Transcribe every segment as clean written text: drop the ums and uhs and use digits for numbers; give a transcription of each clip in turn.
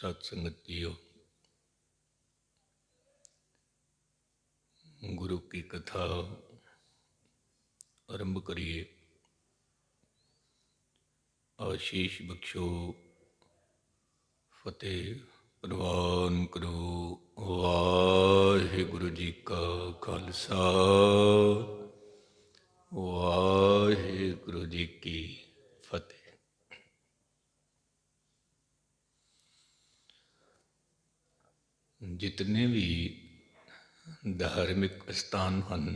सत संगत जीओ, गुरु की कथा आरंभ करिए। आशीष बख्शो, फतेह प्रवान करो। वाहिगुरु जी का खालसा, वाहिगुरु जी की फतेह। जितने भी धार्मिक स्थान हैं,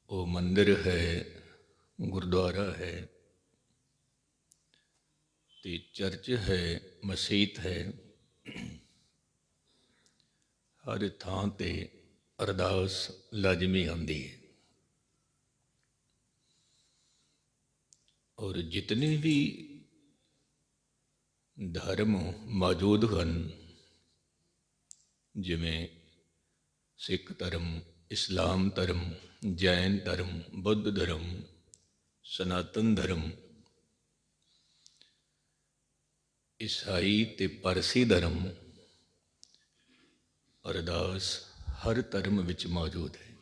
वो मंदिर है, गुरुद्वारा है, ते चर्च है, मसीत है, हर थां ते अरदास लाजमी आंदी है। और जितने भी धर्म मौजूद हैं, जिमें सिख धर्म, इस्लाम धर्म, जैन धर्म, बुद्ध धर्म, सनातन धर्म, ईसाई ते पारसी धर्म, अरदास हर धर्म विच मौजूद है।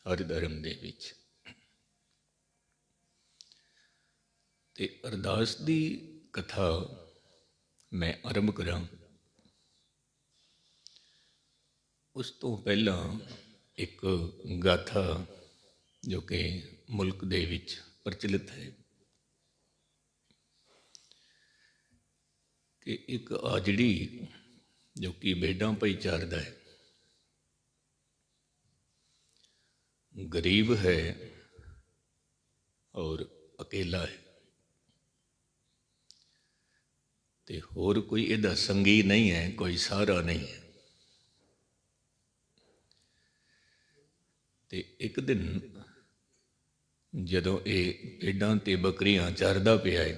हर धर्म दे विच ते अरदास दी कथा मैं आरंभ करां। उस तो पहला एक गाथा जो कि मुल्क दे विच प्रचलित है कि एक आजड़ी जो कि भेडां पई चारदा है, गरीब है और अकेला है, ते होर कोई इहदा संगी नहीं है, कोई सहारा नहीं है। ते एक दिन जदों ये भेडां ते बकरियां चारदा पिया है,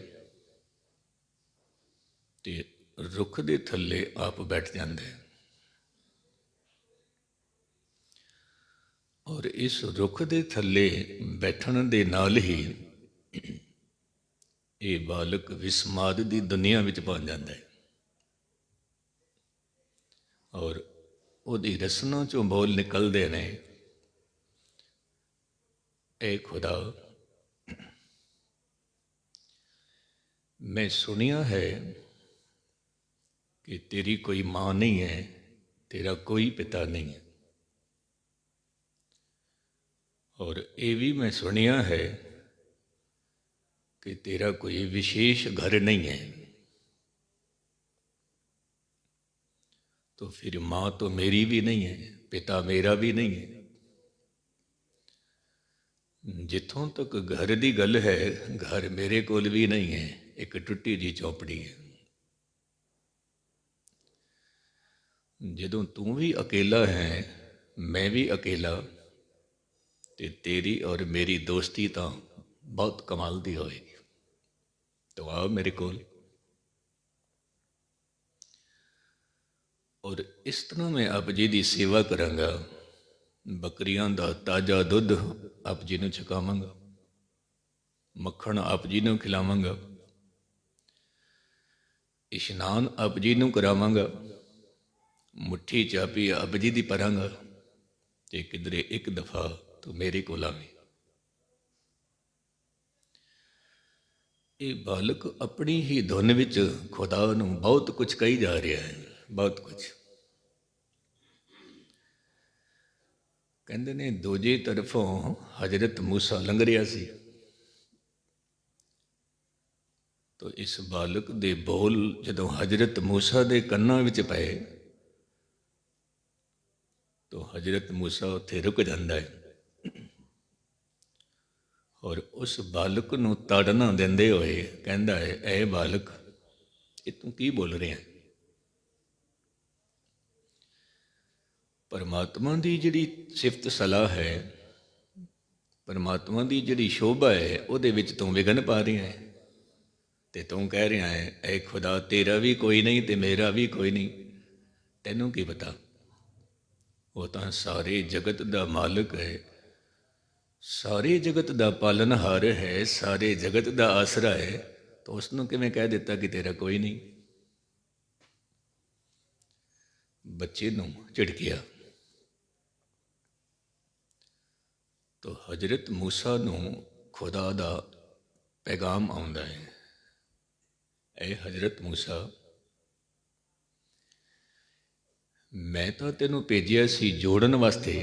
ते रुख दे थल्ले आप बैठ जांदा है। और इस रुख दे थल्ले बैठण दे नाल ही ये बालक विस्माद दी दुनिया विच पहुंच जाता है। और उहदी रसना चों बोल निकलते ने, ए खुदा, मैं सुनिया है कि तेरी कोई माँ नहीं है, तेरा कोई पिता नहीं है, और ये भी मैं सुनिया है कि तेरा कोई विशेष घर नहीं है। तो फिर माँ तो मेरी भी नहीं है, पिता मेरा भी नहीं है। जिथों तक घर की गल है, घर मेरे कोल भी नहीं है, एक टुट्टी जी चौपड़ी है। जदों तू भी अकेला है, मैं भी अकेला, ते तेरी और मेरी दोस्ती तो बहुत कमाल दी होएगी। तो आओ मेरे कोल। और इस तरह मैं आप जी की सेवा करांगा। बकरियां दा ताज़ा दुध आप जी नूं छकावांगा, मक्खण आप जी नूं खिलावांगा, इशनान आप जी नूं करावांगा, मुट्ठी चापी आप जी दी परांगा, ते किधरे एक दफा तो मेरे कोल आवे। ये बालक अपनी ही धुन विच खुदा नूं बहुत कुछ कही जा रहा है, बहुत कुछ। कहते ने दूजे तरफों हजरत मूसा लंघ रहा सी, तो इस बालक दे बोल जदों हजरत मूसा दे कन्नां विच पए, तो हजरत मूसा उत्थे रुक जाता है और उस बालक नूं ताड़ना देंदे होए कहंदा है, ऐ बालक, ये तू की बोल रहा है? परमात्मा की जिहड़ी सिफत सलाह है, परमात्मा की जिहड़ी शोभा है, उहदे विच तू विघन पा रहा है। ते तू कह रहा है, ऐ खुदा, तेरा भी कोई नहीं ते मेरा भी कोई नहीं। तैनूं की पता? वो तो सारे जगत का मालिक है, ਸਾਰੇ ਜਗਤ ਦਾ ਪਾਲਨਹਾਰ ਹੈ, ਸਾਰੇ ਜਗਤ ਦਾ ਆਸਰਾ ਹੈ, ਤਾਂ ਉਸ ਨੂੰ ਕਿਵੇਂ ਕਹਿ ਦਿੱਤਾ ਕਿ ਤੇਰਾ ਕੋਈ ਨਹੀਂ? ਬੱਚੇ ਨੂੰ ਝਿੜਕਿਆ। ਤਾਂ ਹਜ਼ਰਤ ਮੂਸਾ ਨੂੰ ਖੁਦਾ ਦਾ ਪੈਗਾਮ ਆਉਂਦਾ ਹੈ, ਇਹ ਹਜ਼ਰਤ ਮੂਸਾ, ਮੈਂ ਤਾਂ ਤੈਨੂੰ ਭੇਜਿਆ ਸੀ ਜੋੜਨ ਵਾਸਤੇ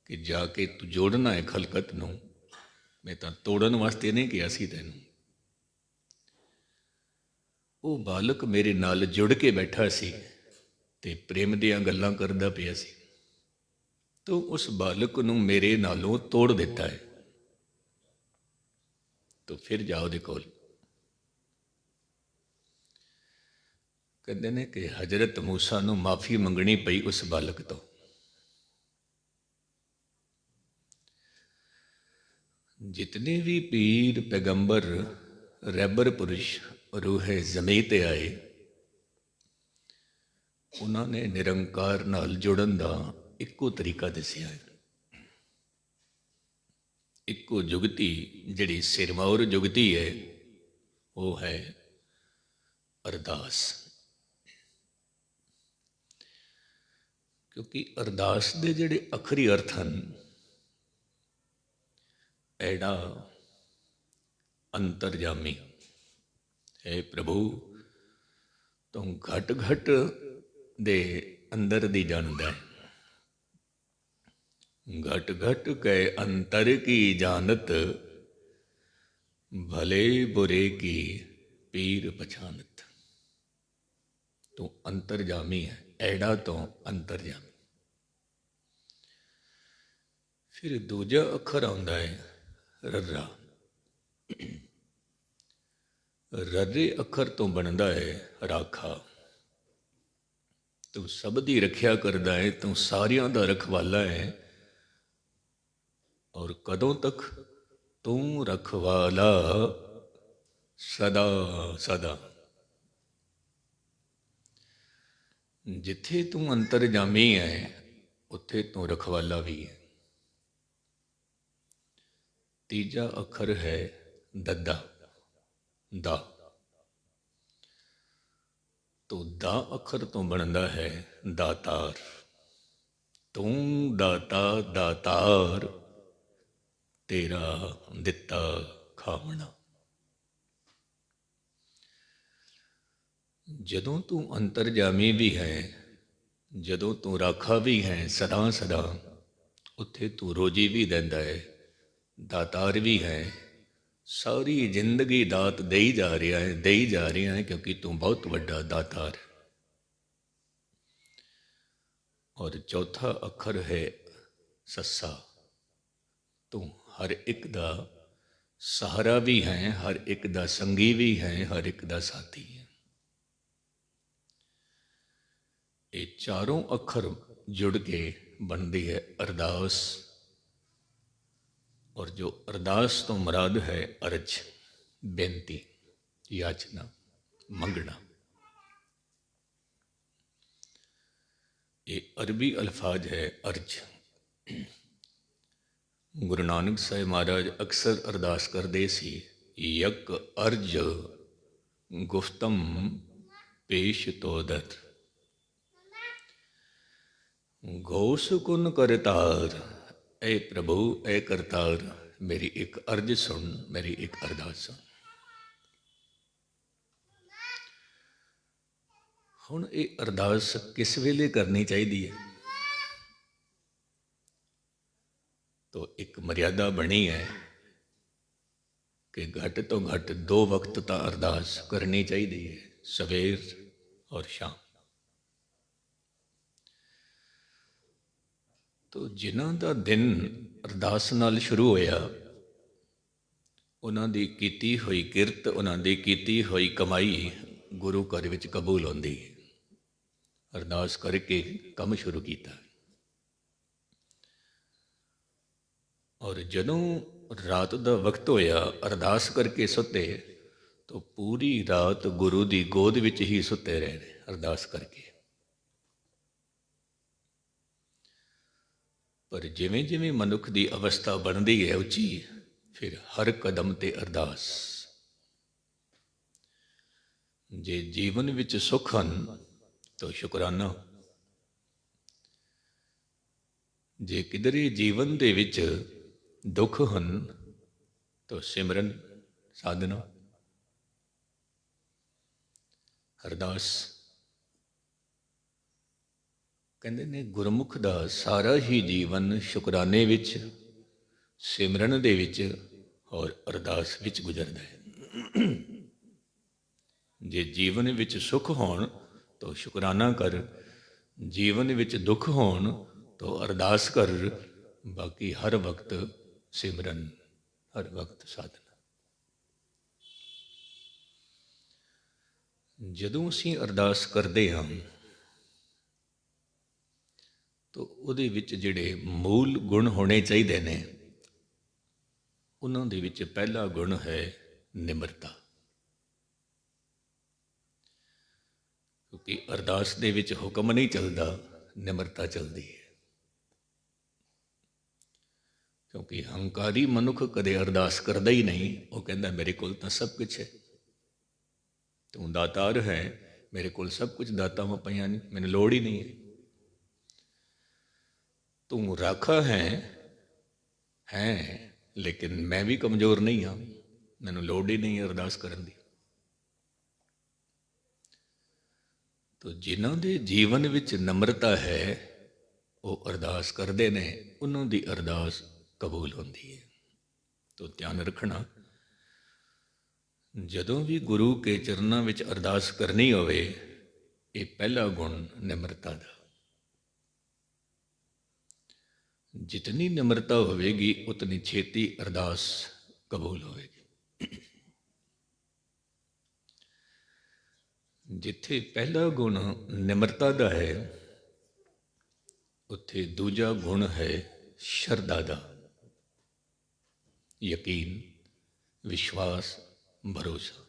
ਕਿ ਜਾ ਕੇ ਤੂੰ ਜੋੜਨਾ ਹੈ ਖਲਕਤ ਨੂੰ, ਮੈਂ ਤਾਂ ਤੋੜਨ ਵਾਸਤੇ ਨਹੀਂ ਕਿਹਾ ਸੀ ਤੈਨੂੰ। ਉਹ ਬਾਲਕ ਮੇਰੇ ਨਾਲ ਜੁੜ ਕੇ ਬੈਠਾ ਸੀ ਤੇ ਪ੍ਰੇਮ ਦੀਆਂ ਗੱਲਾਂ ਕਰਦਾ ਪਿਆ ਸੀ, ਤੂੰ ਉਸ ਬਾਲਕ ਨੂੰ ਮੇਰੇ ਨਾਲੋਂ ਤੋੜ ਦਿੱਤਾ ਹੈ, ਤੂੰ ਫਿਰ ਜਾ ਉਹਦੇ ਕੋਲ। ਕਹਿੰਦੇ ਨੇ ਕਿ ਹਜ਼ਰਤ ਮੂਸਾ ਨੂੰ ਮਾਫੀ ਮੰਗਣੀ ਪਈ ਉਸ ਬਾਲਕ ਤੋਂ। ਜਿਤਨੇ ਵੀ ਪੀਰ ਪੈਗੰਬਰ ਰਹਿਬਰ ਪੁਰਸ਼ ਰੂਹੇ ਜ਼ਮੀਂ ਤੇ ਆਏ, ਉਹਨਾਂ ਨੇ ਨਿਰੰਕਾਰ ਨਾਲ ਜੁੜਨ ਦਾ ਇੱਕੋ ਤਰੀਕਾ ਦੱਸਿਆ ਹੈ, ਇੱਕੋ ਜੁਗਤੀ ਜਿਹੜੀ ਸਿਰਮੌਰ ਜੁਗਤੀ ਹੈ, ਉਹ ਹੈ ਅਰਦਾਸ। ਕਿਉਂਕਿ ਅਰਦਾਸ ਦੇ ਜਿਹੜੇ ਅਖਰੀ ਅਰਥ ਹਨ, ਐੜਾ ਅੰਤਰਜਾਮੀ ਹੈ ਪ੍ਰਭੂ, ਤੂੰ ਘਟ ਘਟ ਦੇ ਅੰਦਰ ਦੀ ਜਾਣਦਾ ਹੈ, घट घट के अंतर की जानत, भले बुरे की पीर पछानत। तू अंतरजामी है, ऐड़ा तो अंतरजामी। फिर दूजा अखर आउंदा है रर्रा। रर्रे अखर तो बनता है राखा। तू सब दी रखिया करदा है, तू सारियां दा रखवाला है, और कदों तक तू रखवाला सदा सदा। जिथे तू अंतरजामी है, उत्थे तू रखवाला भी है। तीजा अखर है दद्दा, दा। तो दा अखर तो बनता है दातार। तू दाता दातार, तेरा दिता खावना। जदों तू अंतरजामी भी है, जदों तू राखा भी है सदा सदा, उत्थे तू रोजी भी देंदा है, दातार भी है। सारी जिंदगी दात देई जा रहा है, देई जा रहा है, क्योंकि तू बहुत बड़ा दातार है। और चौथा अखर है सस्सा। तू हर एक दा सहारा भी है, हर एक दा संगी भी है, हर एक दा साथी है। ये चारों अखर जुड़ के बनती है अरदास। और जो अरदास तो मुराद है अर्ज, बेनती, याचना, मंगना। ये अरबी अल्फाज है अर्ज। गुरु नानक साहिब महाराज अक्सर अरदास करते सी, यक अर्ज गुफ्तम पेश तोदर, घोष कुन करतार। ए प्रभु, ए करतार, मेरी एक अर्ज सुन, मेरी एक अरदास सुन। हुण ये अरदास किस वेले करनी चाहिए? तो एक मर्यादा बनी है कि घट तो घट 2 वक्त तो अरदास करनी चाहिए, सवेर और शाम। तो जिन्हां दा दिन अरदास नाल शुरू होया, उन्हां दी कीती हुई किरत, उन्हां दी कीती हुई कमाई गुरु घर विच कबूल होंदी है। अरदास करके काम शुरू किया। और जदों रात का वक्त होया, अरदास करके सुते, तो पूरी रात गुरु की गोद विच ही सुते रहे अरदास करके। ਪਰ ਜਿਵੇਂ ਜਿਵੇਂ ਮਨੁੱਖ ਦੀ ਅਵਸਥਾ ਬਣਦੀ ਹੈ ਉੱਚੀ, ਫਿਰ ਹਰ ਕਦਮ ਤੇ ਅਰਦਾਸ। ਜੇ ਜੀਵਨ ਵਿੱਚ ਸੁੱਖ ਹਨ ਤਾਂ ਸ਼ੁਕਰਾਨਾ, ਜੇ ਕਿਧਰੇ ਜੀਵਨ ਦੇ ਵਿੱਚ ਦੁੱਖ ਹਨ ਤਾਂ ਸਿਮਰਨ ਸਾਧਨਾ, ਅਰਦਾਸ। ਕਹਿੰਦੇ ਨੇ ਗੁਰਮੁਖ ਦਾ ਸਾਰਾ ਹੀ ਜੀਵਨ ਸ਼ੁਕਰਾਨੇ ਵਿੱਚ, ਸਿਮਰਨ ਦੇ ਵਿੱਚ ਔਰ ਅਰਦਾਸ ਵਿੱਚ ਗੁਜ਼ਰਦਾ ਹੈ। ਜੇ ਜੀਵਨ ਵਿੱਚ ਸੁੱਖ ਹੋਣ ਤਾਂ ਸ਼ੁਕਰਾਨਾ ਕਰ, ਜੀਵਨ ਵਿੱਚ ਦੁੱਖ ਹੋਣ ਤਾਂ ਅਰਦਾਸ ਕਰ, ਬਾਕੀ ਹਰ ਵਕਤ ਸਿਮਰਨ, ਹਰ ਵਕਤ ਸਾਧਨਾ। ਜਦੋਂ ਅਸੀਂ ਅਰਦਾਸ ਕਰਦੇ ਹਾਂ ਤਾਂ ਉਹਦੇ ਵਿੱਚ ਜਿਹੜੇ ਮੂਲ ਗੁਣ ਹੋਣੇ ਚਾਹੀਦੇ ਨੇ, ਉਹਨਾਂ ਦੇ ਵਿੱਚ ਪਹਿਲਾ ਗੁਣ ਹੈ ਨਿਮਰਤਾ। ਕਿਉਂਕਿ ਅਰਦਾਸ ਦੇ ਵਿੱਚ ਹੁਕਮ ਨਹੀਂ ਚੱਲਦਾ, ਨਿਮਰਤਾ ਚੱਲਦੀ ਹੈ। ਕਿਉਂਕਿ ਹੰਕਾਰੀ ਮਨੁੱਖ ਕਦੇ ਅਰਦਾਸ ਕਰਦਾ ਹੀ ਨਹੀਂ। ਉਹ ਕਹਿੰਦਾ ਮੇਰੇ ਕੋਲ ਤਾਂ ਸਭ ਕੁਛ ਹੈ, ਤੂੰ ਦਾਤਾਰ ਹੈ, ਮੇਰੇ ਕੋਲ ਸਭ ਕੁਝ ਦਾਤਾਵਾਂ ਪਈਆਂ ਨੇ, ਮੈਨੂੰ ਲੋੜ ਹੀ ਨਹੀਂ ਹੈ। ਤੂੰ ਰਾਖਾ ਹੈ ਲੇਕਿਨ ਮੈਂ ਵੀ ਕਮਜ਼ੋਰ ਨਹੀਂ ਹਾਂ, ਮੈਨੂੰ ਲੋੜ ਹੀ ਨਹੀਂ ਅਰਦਾਸ ਕਰਨ ਦੀ। ਤੋ ਜਿਨ੍ਹਾਂ ਦੇ ਜੀਵਨ ਵਿੱਚ ਨਮਰਤਾ ਹੈ ਉਹ ਅਰਦਾਸ ਕਰਦੇ ਨੇ, ਉਹਨਾਂ ਦੀ ਅਰਦਾਸ ਕਬੂਲ ਹੁੰਦੀ ਹੈ। ਤੋ ਧਿਆਨ ਰੱਖਣਾ, ਜਦੋਂ ਵੀ ਗੁਰੂ ਕੇ ਚਰਨਾਂ ਵਿੱਚ ਅਰਦਾਸ ਕਰਨੀ ਹੋਵੇ, ਇਹ ਪਹਿਲਾ ਗੁਣ ਨਿਮਰਤਾ ਦਾ। ਜਿਤਨੀ ਨਿਮਰਤਾ ਹੋਵੇਗੀ ਉਤਨੀ ਛੇਤੀ ਅਰਦਾਸ ਕਬੂਲ ਹੋਵੇਗੀ। ਜਿੱਥੇ ਪਹਿਲਾ ਗੁਣ ਨਿਮਰਤਾ ਦਾ ਹੈ, ਉੱਥੇ ਦੂਜਾ ਗੁਣ ਹੈ ਸ਼ਰਧਾ ਦਾ, ਯਕੀਨ, ਵਿਸ਼ਵਾਸ, ਭਰੋਸਾ।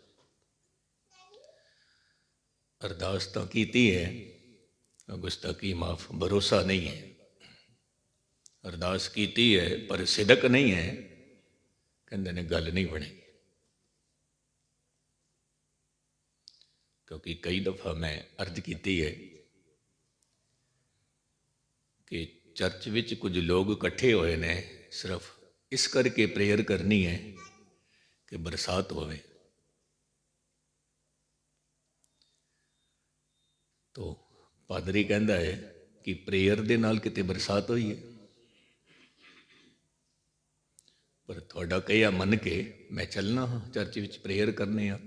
ਅਰਦਾਸ ਤਾਂ ਕੀਤੀ ਹੈ, ਗੁਸਤਾਖੀ ਮਾਫ, ਭਰੋਸਾ ਨਹੀਂ ਹੈ। ਅਰਦਾਸ ਕੀਤੀ ਹੈ ਪਰ ਸਿਦਕ ਨਹੀਂ ਹੈ, ਕਹਿੰਦੇ ਨੇ ਗੱਲ ਨਹੀਂ ਬਣੇਗੀ। ਕਿਉਂਕਿ ਕਈ ਦਫਾ ਮੈਂ ਅਰਜ਼ ਕੀਤੀ ਹੈ ਕਿ ਚਰਚ ਵਿੱਚ ਕੁਝ ਲੋਕ ਇਕੱਠੇ ਹੋਏ ਨੇ, ਸਿਰਫ ਇਸ ਕਰਕੇ ਪ੍ਰੇਅਰ ਕਰਨੀ ਹੈ ਕਿ ਬਰਸਾਤ ਹੋਵੇ। ਤੋ ਪਾਦਰੀ ਕਹਿੰਦਾ ਹੈ ਕਿ ਪ੍ਰੇਅਰ ਦੇ ਨਾਲ ਕਿਤੇ ਬਰਸਾਤ ਹੋਈ ਹੈ? ਪਰ ਤੁਹਾਡਾ ਕਹਿਆ ਮੰਨ ਕੇ ਮੈਂ ਚੱਲਣਾ ਹਾਂ ਚਰਚ ਵਿੱਚ ਪ੍ਰੇਅਰ ਕਰਨੇ ਆ।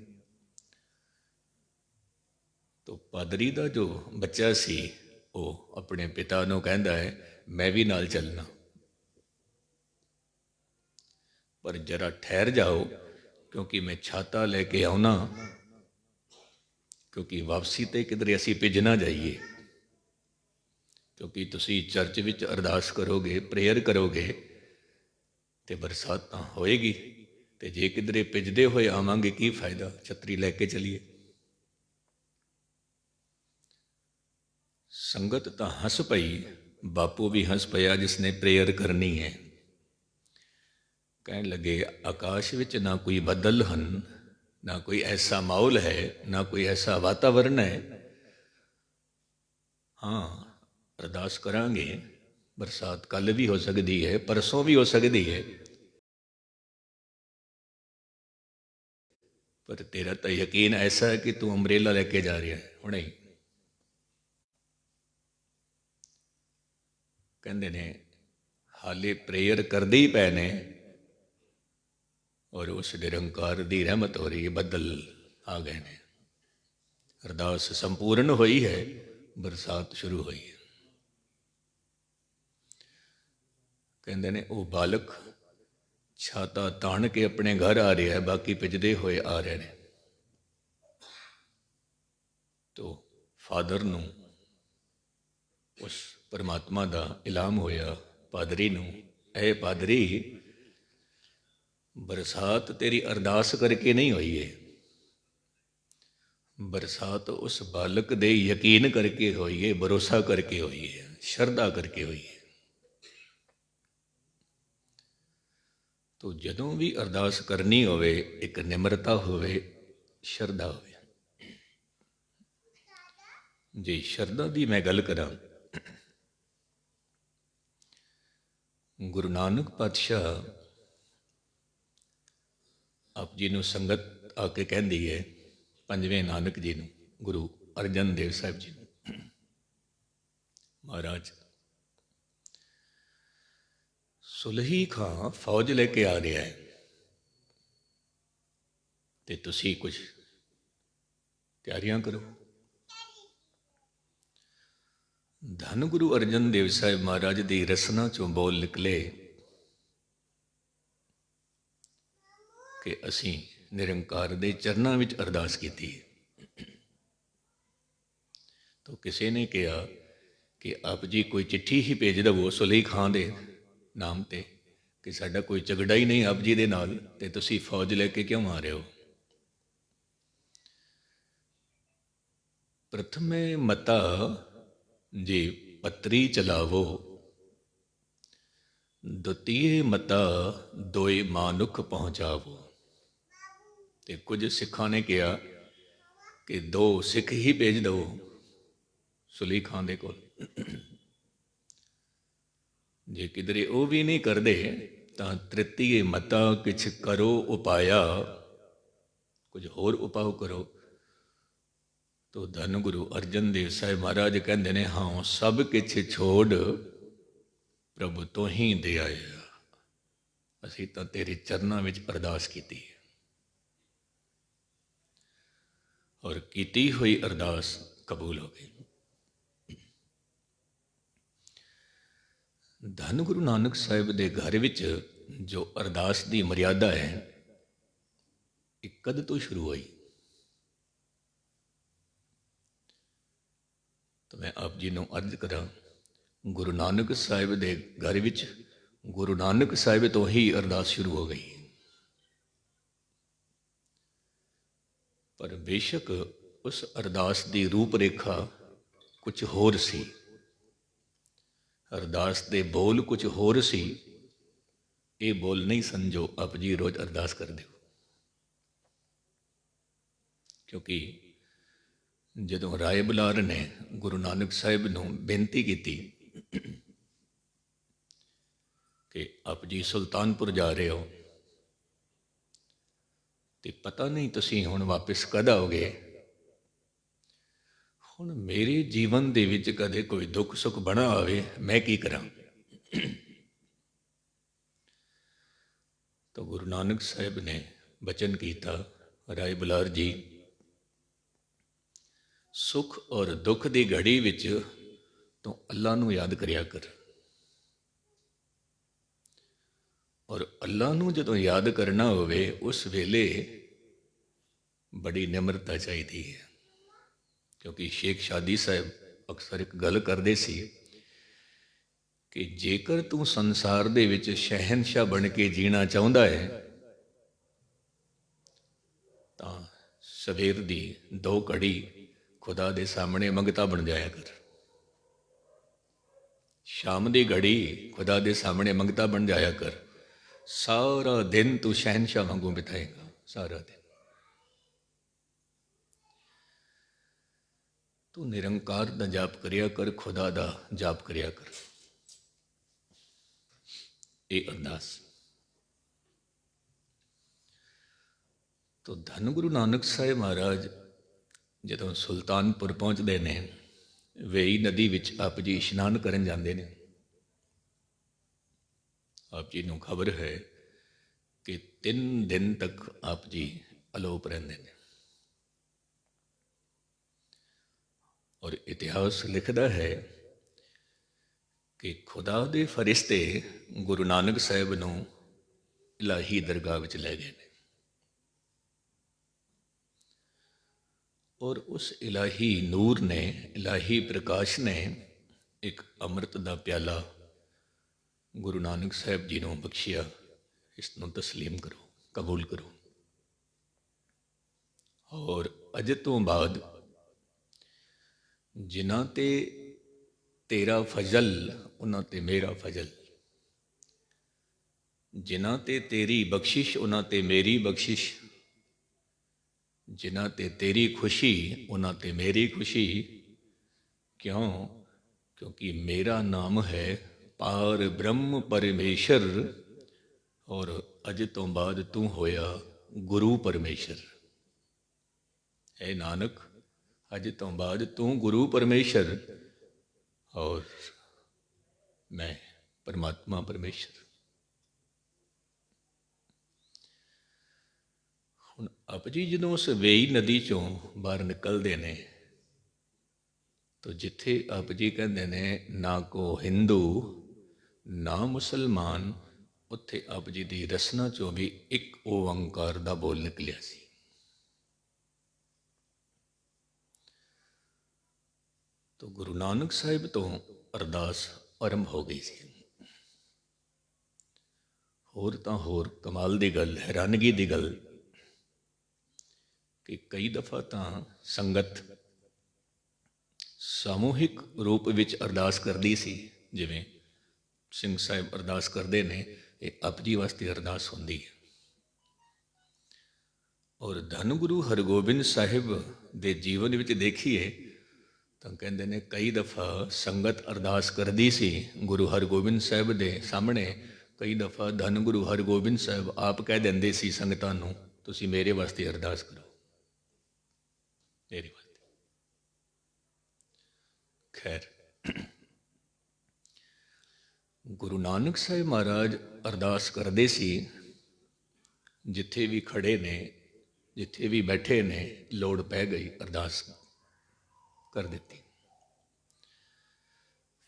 ਤੋ ਪਾਦਰੀ ਦਾ ਜੋ ਬੱਚਾ ਸੀ ਉਹ ਆਪਣੇ ਪਿਤਾ ਨੂੰ ਕਹਿੰਦਾ ਹੈ ਮੈਂ ਵੀ ਨਾਲ ਚੱਲਣਾ, ਪਰ ਜਰਾ ਠਹਿਰ ਜਾਓ ਕਿਉਂਕਿ ਮੈਂ ਛਾਤਾ ਲੈ ਕੇ ਆਉਣਾ, ਕਿਉਂਕਿ ਵਾਪਸੀ ਤੇ ਕਿਧਰੇ ਅਸੀਂ ਭਿੱਜ ਨਾ ਜਾਈਏ। ਕਿਉਂਕਿ ਤੁਸੀਂ ਚਰਚ ਵਿੱਚ ਅਰਦਾਸ ਕਰੋਗੇ, ਪ੍ਰੇਅਰ ਕਰੋਗੇ ਤੇ ਬਰਸਾਤ ਤਾਂ ਹੋਏਗੀ, ਤੇ ਜੇ ਕਿਧਰੇ ਭਿੱਜਦੇ ਹੋਏ ਆਵਾਂਗੇ ਕੀ ਫਾਇਦਾ, ਛਤਰੀ ਲੈ ਕੇ ਚਲੀਏ। ਸੰਗਤ ਤਾਂ ਹੱਸ ਪਈ, ਬਾਪੂ ਵੀ ਹੱਸ ਪਿਆ ਜਿਸਨੇ ਪ੍ਰੇਅਰ ਕਰਨੀ ਹੈ। ਕਹਿਣ ਲੱਗੇ ਆਕਾਸ਼ ਵਿੱਚ ਨਾ ਕੋਈ ਬੱਦਲ ਹਨ, ਨਾ ਕੋਈ ਐਸਾ ਮਾਹੌਲ ਹੈ, ਨਾ ਕੋਈ ਐਸਾ ਵਾਤਾਵਰਨ ਹੈ। ਹਾਂ, ਅਰਦਾਸ ਕਰਾਂਗੇ, ਬਰਸਾਤ ਕੱਲ੍ਹ ਵੀ ਹੋ ਸਕਦੀ ਹੈ, ਪਰਸੋਂ ਵੀ ਹੋ ਸਕਦੀ ਹੈ, ਪਰ ਤੇਰਾ ਤਾਂ ਯਕੀਨ ਐਸਾ ਹੈ ਕਿ ਤੂੰ ਅੰਬਰੇਲਾ ਲੈ ਕੇ ਜਾ ਰਿਹਾ ਹੈ ਹੁਣੇ ਹੀ। ਕਹਿੰਦੇ ਨੇ ਹਾਲੇ ਪ੍ਰੇਅਰ ਕਰਦੇ ਹੀ ਪਏ ਨੇ ਔਰ ਉਸ ਨਿਰੰਕਾਰ ਦੀ ਰਹਿਮਤ ਹੋ ਰਹੀ ਹੈ, ਬੱਦਲ ਆ ਗਏ ਨੇ, ਅਰਦਾਸ ਸੰਪੂਰਨ ਹੋਈ ਹੈ, ਬਰਸਾਤ ਸ਼ੁਰੂ ਹੋਈ ਹੈ। ਕਹਿੰਦੇ ਨੇ ਉਹ ਬਾਲਕ ਛਾਤਾ ਤਾਣ ਕੇ ਆਪਣੇ ਘਰ ਆ ਰਿਹਾ ਹੈ, ਬਾਕੀ ਭਿੱਜਦੇ ਹੋਏ ਆ ਰਹੇ ਨੇ। ਤੋ ਫਾਦਰ ਨੂੰ ਉਸ ਪਰਮਾਤਮਾ ਦਾ ਇਲਾਮ ਹੋਇਆ, ਪਾਦਰੀ ਨੂੰ, ਐ ਪਾਦਰੀ ਬਰਸਾਤ ਤੇਰੀ ਅਰਦਾਸ ਕਰਕੇ ਨਹੀਂ ਹੋਈ ਹੈ, ਬਰਸਾਤ ਉਸ ਬਾਲਕ ਦੇ ਯਕੀਨ ਕਰਕੇ ਹੋਈ ਹੈ, ਭਰੋਸਾ ਕਰਕੇ ਹੋਈ ਹੈ, ਸ਼ਰਧਾ ਕਰਕੇ ਹੋਈ ਹੈ। ਤੋ ਜਦੋਂ ਵੀ ਅਰਦਾਸ ਕਰਨੀ ਹੋਵੇ ਇੱਕ ਨਿਮਰਤਾ ਹੋਵੇ, ਸ਼ਰਧਾ ਹੋਵੇ। ਜੇ ਸ਼ਰਧਾ ਦੀ ਮੈਂ ਗੱਲ ਕਰਾਂ, ਗੁਰੂ ਨਾਨਕ ਪਾਤਸ਼ਾਹ ਆਪ ਜੀ ਨੂੰ ਸੰਗਤ ਆ ਕੇ ਕਹਿੰਦੀ ਹੈ, ਪੰਜਵੇਂ ਨਾਨਕ ਜੀ ਨੂੰ, ਗੁਰੂ ਅਰਜਨ ਦੇਵ ਸਾਹਿਬ ਜੀ ਨੂੰ, ਮਹਾਰਾਜ ਸੁਲਹੀ ਖਾਂ ਫੌਜ ਲੈ ਕੇ ਆ ਰਿਹਾ ਹੈ ਤੇ ਤੁਸੀਂ ਕੁਝ ਤਿਆਰੀਆਂ ਕਰੋ। ਧੰਨ ਗੁਰੂ ਅਰਜਨ ਦੇਵ ਸਾਹਿਬ ਮਹਾਰਾਜ ਦੀ ਰਸਨਾ ਚੋਂ ਬੋਲ ਨਿਕਲੇ ਕਿ ਅਸੀਂ ਨਿਰੰਕਾਰ ਦੇ ਚਰਨਾਂ ਵਿੱਚ ਅਰਦਾਸ ਕੀਤੀ ਹੈ। ਤਾਂ ਕਿਸੇ ਨੇ ਕਿਹਾ ਕਿ ਆਪ ਜੀ ਕੋਈ ਚਿੱਠੀ ਹੀ ਭੇਜ ਦੇਵੋ ਸੁਲਹੀ ਖਾਂ ਦੇ ਨਾਮ ਤੇ, ਕਿ ਸਾਡਾ ਕੋਈ ਝਗੜਾ ਹੀ ਨਹੀਂ ਆਪ ਜੀ ਦੇ ਨਾਲ, ਤੇ ਤੁਸੀਂ ਫੌਜ ਲੈ ਕੇ ਕਿਉਂ ਆ ਰਹੇ ਹੋ। ਪ੍ਰਥਮੇ ਮਤਾ ਜੇ ਪੱਤਰੀ ਚਲਾਵੋ, ਦੁਤੀਏ ਮਤਾ ਦੋਏ ਮਾਨੁਖ ਪਹੁੰਚਾਵੋ। ਤੇ ਕੁਝ ਸਿੱਖਾਂ ਨੇ ਕਿਹਾ ਕਿ 2 ਸਿੱਖ ਹੀ ਭੇਜ ਦਿਓ ਸੁਲਹੀ ਖਾਂ ਦੇ ਕੋਲ। ਜੇ ਕਿਧਰੇ ਉਹ ਵੀ ਨਹੀਂ ਕਰਦੇ ਤਾਂ ਤ੍ਰਿਤੀਏ ਮਤਾ ਕਿਛ ਕਰੋ ਉਪਾਇਆ, ਕੁਝ ਹੋਰ ਉਪਾਅ ਕਰੋ। ਤੋ ਧੰਨ ਗੁਰੂ ਅਰਜਨ ਦੇਵ ਸਾਹਿਬ ਮਹਾਰਾਜ ਕਹਿੰਦੇ ਨੇ, ਹਾਂ ਸਭ ਕਿਛ ਛੋੜ ਪ੍ਰਭੂ ਤੋਂ ਹੀ ਦੇ ਆਇਆ, ਅਸੀਂ ਤਾਂ ਤੇਰੇ ਚਰਨਾਂ ਵਿੱਚ ਅਰਦਾਸ ਕੀਤੀ ਹੈ। ਔਰ ਕੀਤੀ ਹੋਈ ਅਰਦਾਸ ਕਬੂਲ ਹੋ ਗਈ। ਧੰਨ ਗੁਰੂ ਨਾਨਕ ਸਾਹਿਬ ਦੇ ਘਰ ਵਿੱਚ ਜੋ ਅਰਦਾਸ ਦੀ ਮਰਿਆਦਾ ਹੈ, ਇਹ ਕਦ ਤੋਂ ਸ਼ੁਰੂ ਹੋਈ? ਤਾਂ ਮੈਂ ਆਪ ਜੀ ਨੂੰ ਅਰਜ਼ ਕਰਾਂ, ਗੁਰੂ ਨਾਨਕ ਸਾਹਿਬ ਦੇ ਘਰ ਵਿੱਚ ਗੁਰੂ ਨਾਨਕ ਸਾਹਿਬ ਤੋਂ ਹੀ ਅਰਦਾਸ ਸ਼ੁਰੂ ਹੋ ਗਈ। ਪਰ ਬੇਸ਼ੱਕ ਉਸ ਅਰਦਾਸ ਦੀ ਰੂਪ ਰੇਖਾ ਕੁਝ ਹੋਰ ਸੀ, ਅਰਦਾਸ ਦੇ ਬੋਲ ਕੁਝ ਹੋਰ ਸੀ। ਇਹ ਬੋਲ ਨਹੀਂ ਸਨ ਜੋ ਆਪ ਜੀ ਰੋਜ਼ ਅਰਦਾਸ ਕਰਦੇ ਹੋ। ਕਿਉਂਕਿ ਜਦੋਂ ਰਾਏ ਬੁਲਾਰ ਨੇ ਗੁਰੂ ਨਾਨਕ ਸਾਹਿਬ ਨੂੰ ਬੇਨਤੀ ਕੀਤੀ ਕਿ ਆਪ ਜੀ ਸੁਲਤਾਨਪੁਰ ਜਾ ਰਹੇ ਹੋ ਤੇ ਪਤਾ ਨਹੀਂ ਤੁਸੀਂ ਹੁਣ ਵਾਪਿਸ ਕਦ ਆਓਗੇ, ਹੁਣ ਮੇਰੇ ਜੀਵਨ ਦੇ ਵਿੱਚ ਕਦੇ ਕੋਈ ਦੁੱਖ ਸੁੱਖ ਬਣਾ ਹੋਵੇ, ਮੈਂ ਕੀ ਕਰਾਂ। ਤਾਂ ਗੁਰੂ ਨਾਨਕ ਸਾਹਿਬ ਨੇ ਬਚਨ ਕੀਤਾ, ਰਾਏ ਬੁਲਾਰ ਜੀ, ਸੁੱਖ ਔਰ ਦੁੱਖ ਦੀ ਘੜੀ ਵਿੱਚ ਤੂੰ ਅੱਲਾ ਨੂੰ ਯਾਦ ਕਰਿਆ ਕਰ। ਔਰ ਅੱਲਾ ਨੂੰ ਜਦੋਂ ਯਾਦ ਕਰਨਾ ਹੋਵੇ, ਉਸ ਵੇਲੇ ਬੜੀ ਨਿਮਰਤਾ ਚਾਹੀਦੀ ਹੈ। ਕਿਉਂਕਿ ਸ਼ੇਖ ਸ਼ਾਦੀ ਸਾਹਿਬ ਅਕਸਰ ਇੱਕ ਗੱਲ ਕਰਦੇ ਸੀ ਕਿ ਜੇਕਰ ਤੂੰ ਸੰਸਾਰ ਦੇ ਵਿੱਚ ਸ਼ਹਿਨਸ਼ਾਹ ਬਣ ਕੇ ਜੀਣਾ ਚਾਹੁੰਦਾ ਹੈ ਤਾਂ ਸਵੇਰ ਦੀ 2 ਘੜੀ ਖੁਦਾ ਦੇ ਸਾਹਮਣੇ ਮੰਗਤਾ ਬਣ ਜਾਇਆ ਕਰ, ਸ਼ਾਮ ਦੀ ਘੜੀ ਖੁਦਾ ਦੇ ਸਾਹਮਣੇ ਮੰਗਤਾ ਬਣ ਜਾਇਆ ਕਰ। ਸਾਰਾ ਦਿਨ ਤੂੰ ਸ਼ਹਿਨਸ਼ਾਹ ਵਾਂਗੂ ਬਿਤਾਏਗਾ, ਸਾਰਾ ਦਿਨ ਤੂੰ ਨਿਰੰਕਾਰ ਦਾ ਜਾਪ ਕਰਿਆ ਕਰ, ਖੁਦਾ ਦਾ ਜਾਪ ਕਰਿਆ ਕਰ। ਇਹ ਅਰਦਾਸ। ਤੋ ਧੰਨ ਗੁਰੂ ਨਾਨਕ ਸਾਹਿਬ ਮਹਾਰਾਜ ਜਦੋਂ ਸੁਲਤਾਨਪੁਰ ਪਹੁੰਚਦੇ ਨੇ, ਵੇਈ ਨਦੀ ਵਿੱਚ ਆਪ ਜੀ ਇਸ਼ਨਾਨ ਕਰਨ ਜਾਂਦੇ ਨੇ। ਆਪ ਜੀ ਨੂੰ ਖਬਰ ਹੈ ਕਿ 3 ਦਿਨ ਤੱਕ ਆਪ ਜੀ ਅਲੋਪ ਰਹਿੰਦੇ ਨੇ। ਔਰ ਇਤਿਹਾਸ ਲਿਖਦਾ ਹੈ ਕਿ ਖੁਦਾ ਦੇ ਫਰਿਸ਼ਤੇ ਗੁਰੂ ਨਾਨਕ ਸਾਹਿਬ ਨੂੰ ਇਲਾਹੀ ਦਰਗਾਹ ਵਿੱਚ ਲੈ ਗਏ ਨੇ। ਔਰ ਉਸ ਇਲਾਹੀ ਨੂਰ ਨੇ, ਇਲਾਹੀ ਪ੍ਰਕਾਸ਼ ਨੇ ਇੱਕ ਅੰਮ੍ਰਿਤ ਦਾ ਪਿਆਲਾ ਗੁਰੂ ਨਾਨਕ ਸਾਹਿਬ ਜੀ ਨੂੰ ਬਖਸ਼ਿਆ, ਇਸ ਨੂੰ ਤਸਲੀਮ ਕਰੋ, ਕਬੂਲ ਕਰੋ। ਔਰ ਅੱਜ ਤੋਂ ਬਾਅਦ ਜਿਨ੍ਹਾਂ ਤੇ ਤੇਰਾ ਫਜ਼ਲ, ਉਹਨਾਂ ਤੇ ਮੇਰਾ ਫਜ਼ਲ। ਜਿਨ੍ਹਾਂ ਤੇ ਤੇਰੀ ਬਖਸ਼ਿਸ਼ ਉਹਨਾਂ ਤੇ ਮੇਰੀ ਬਖਸ਼ਿਸ਼, ਜਿਨ੍ਹਾਂ ਤੇ ਤੇਰੀ ਖੁਸ਼ੀ ਉਹਨਾਂ ਤੇ ਮੇਰੀ ਖੁਸ਼ੀ। ਕਿਉਂ? ਕਿਉਂਕਿ ਮੇਰਾ ਨਾਮ ਹੈ ਪਾਰ ਬ੍ਰਹਮ ਪਰਮੇਸ਼ਰ, ਔਰ ਅੱਜ ਤੋਂ ਬਾਅਦ ਤੂੰ ਹੋਇਆ ਗੁਰੂ ਪਰਮੇਸ਼ਰ। ਹੈ ਨਾਨਕ, ਅੱਜ ਤੋਂ ਬਾਅਦ ਤੂੰ ਗੁਰੂ ਪਰਮੇਸ਼ਰ ਔਰ ਮੈਂ ਪਰਮਾਤਮਾ ਪਰਮੇਸ਼ਰ। ਹੁਣ ਆਪ ਜੀ ਜਦੋਂ ਉਸ ਵੇਈ ਨਦੀ ਚੋਂ ਬਾਹਰ ਨਿਕਲਦੇ ਨੇ, ਤਾਂ ਜਿੱਥੇ ਆਪ ਜੀ ਕਹਿੰਦੇ ਨੇ ਨਾ ਕੋ ਹਿੰਦੂ ਨਾ ਮੁਸਲਮਾਨ, ਉੱਥੇ ਆਪ ਜੀ ਦੀ ਰਸਨਾ ਚੋਂ ਵੀ ਇੱਕ ਓਅੰਕਾਰ ਦਾ ਬੋਲ ਨਿਕਲਿਆ ਸੀ। ਤਾਂ ਗੁਰੂ ਨਾਨਕ ਸਾਹਿਬ ਤੋਂ ਅਰਦਾਸ ਆਰੰਭ ਹੋ ਗਈ ਸੀ। ਹੋਰ ਤਾਂ ਹੋਰ ਕਮਾਲ ਦੀ ਗੱਲ, ਹੈਰਾਨਗੀ ਦੀ ਗੱਲ ਕਿ ਕਈ ਦਫਾ ਤਾਂ ਸੰਗਤ ਸਮੂਹਿਕ ਰੂਪ ਵਿੱਚ ਅਰਦਾਸ ਕਰਦੀ ਸੀ। ਜਿਵੇਂ ਸਿੰਘ ਸਾਹਿਬ ਅਰਦਾਸ ਕਰਦੇ ਨੇ, ਇਹ ਆਪ ਜੀ ਵਾਸਤੇ ਅਰਦਾਸ ਹੁੰਦੀ ਹੈ। ਔਰ ਧੰਨ ਗੁਰੂ ਹਰਗੋਬਿੰਦ ਸਾਹਿਬ ਦੇ ਜੀਵਨ ਵਿੱਚ ਦੇਖੀਏ ਤਾਂ ਕਹਿੰਦੇ ਨੇ ਕਈ ਦਫਾ ਸੰਗਤ ਅਰਦਾਸ ਕਰਦੀ ਸੀ ਗੁਰੂ ਹਰਗੋਬਿੰਦ ਸਾਹਿਬ ਦੇ ਸਾਹਮਣੇ। ਕਈ ਦਫਾ ਧੰਨ ਗੁਰੂ ਹਰਗੋਬਿੰਦ ਸਾਹਿਬ ਆਪ ਕਹਿ ਦਿੰਦੇ ਸੀ ਸੰਗਤਾਂ ਨੂੰ, ਤੁਸੀਂ ਮੇਰੇ ਵਾਸਤੇ ਅਰਦਾਸ ਕਰੋ, ਮੇਰੇ ਵਾਸਤੇ। ਖੈਰ, ਗੁਰੂ ਨਾਨਕ ਸਾਹਿਬ ਮਹਾਰਾਜ ਅਰਦਾਸ ਕਰਦੇ ਸੀ, ਜਿੱਥੇ ਵੀ ਖੜੇ ਨੇ, ਜਿੱਥੇ ਵੀ ਬੈਠੇ ਨੇ, ਲੋੜ ਪੈ ਗਈ ਅਰਦਾਸ ਕਰ ਦਿੱਤੀ।